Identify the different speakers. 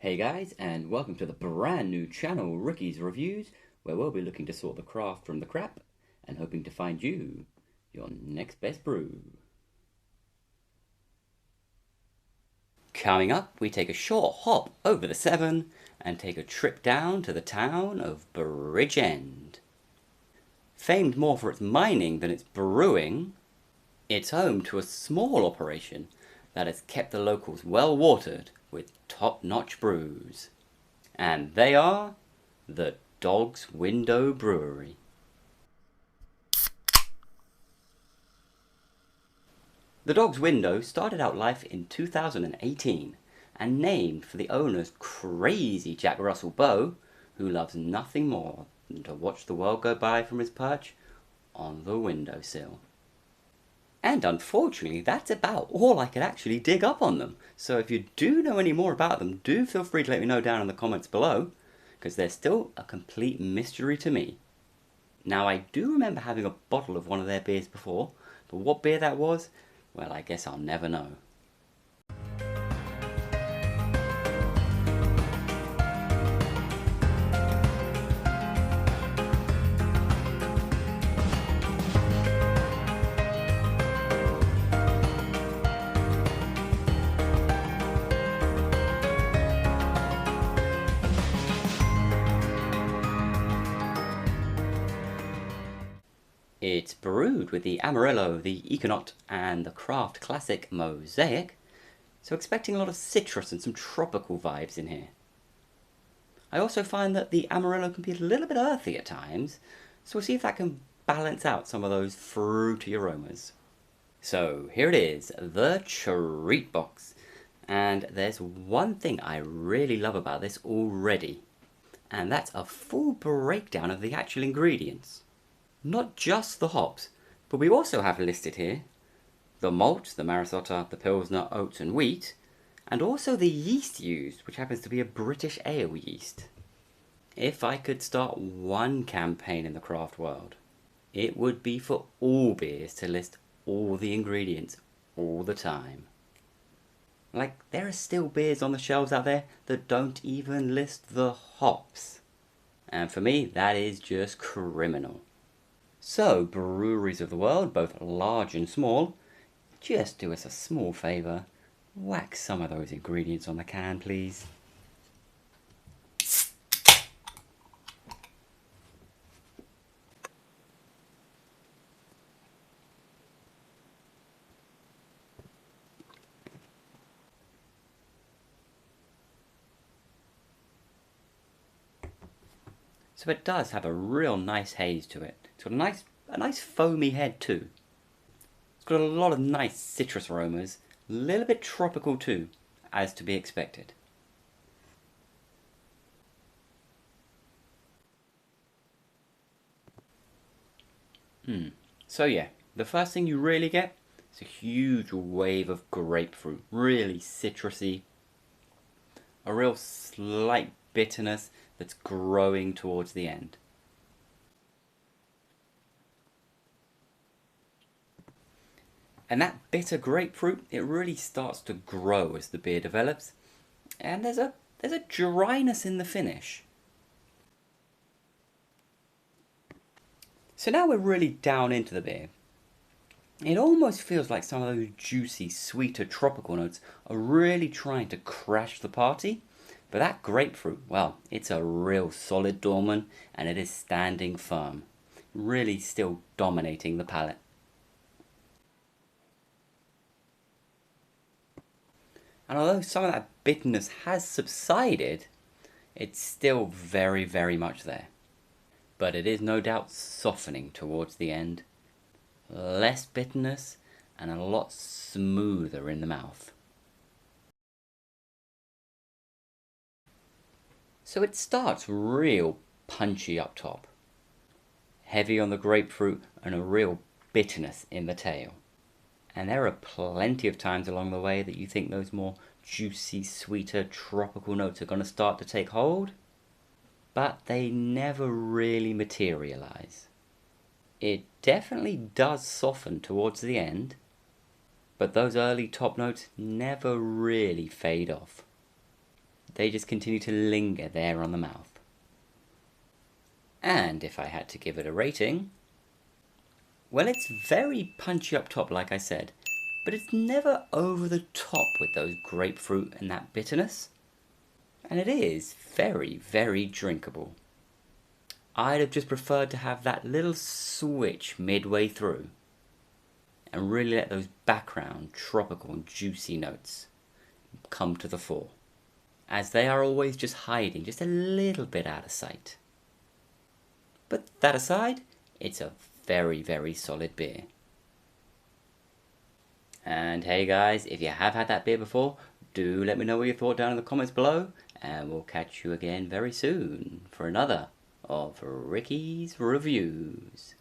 Speaker 1: Hey guys, and welcome to the brand new channel Ricky's Reviews, where we'll be looking to sort the craft from the crap and hoping to find you your next best brew. Coming up, we take a short hop over the Severn and take a trip down to the town of Bridgend. Famed more for its mining than its brewing, it's home to a small operation that has kept the locals well watered with top-notch brews. And they are the Dog's Window Brewery. The Dog's Window started out life in 2018 and named for the owner's crazy Jack Russell Beau, who loves nothing more than to watch the world go by from his perch on the windowsill. And unfortunately, that's about all I could actually dig up on them. So if you do know any more about them, do feel free to let me know down in the comments below, because they're still a complete mystery to me. Now, I do remember having a bottle of one of their beers before, but what beer that was, well, I guess I'll never know. It's brewed with the Amarillo, the Econaut, and the Craft Classic Mosaic, so expecting a lot of citrus and some tropical vibes in here. I also find that the Amarillo can be a little bit earthy at times, so we'll see if that can balance out some of those fruity aromas. So here it is, the treat box, and there's one thing I really love about this already, and that's a full breakdown of the actual ingredients. Not just the hops, but we also have listed here the malt, the Marisota, the Pilsner, oats and wheat, and also the yeast used, which happens to be a British ale yeast. If I could start one campaign in the craft world, it would be for all beers to list all the ingredients all the time. Like, there are still beers on the shelves out there that don't even list the hops. And for me, that is just criminal. So, breweries of the world, both large and small, just do us a small favour. Whack some of those ingredients on the can, please. So it does have a real nice haze to it. It's got a nice foamy head too. It's got a lot of nice citrus aromas, a little bit tropical too, as to be expected. So yeah, the first thing you really get is a huge wave of grapefruit, really citrusy, a real slight bitterness that's growing towards the end. And that bitter grapefruit, it really starts to grow as the beer develops, and there's a dryness in the finish. So now we're really down into the beer. It almost feels like some of those juicy, sweeter tropical notes are really trying to crash the party. But that grapefruit, well, it's a real solid doorman, and it is standing firm, really still dominating the palate. And although some of that bitterness has subsided, it's still very, very much there. But it is no doubt softening towards the end. Less bitterness and a lot smoother in the mouth. So it starts real punchy up top, heavy on the grapefruit and a real bitterness in the tail. And there are plenty of times along the way that you think those more juicy, sweeter, tropical notes are going to start to take hold, but they never really materialize. It definitely does soften towards the end, but those early top notes never really fade off. they just continue to linger there on the mouth. And if I had to give it a rating, well, it's very punchy up top, like I said, but it's never over the top with those grapefruit and that bitterness. And it is very, very drinkable. I'd have just preferred to have that little switch midway through and really let those background tropical and juicy notes come to the fore, as they are always just hiding just a little bit out of sight. But that aside, it's a very, very solid beer. And hey guys, if you have had that beer before, do let me know what you thought down in the comments below, and we'll catch you again very soon for another of Ricky's Reviews.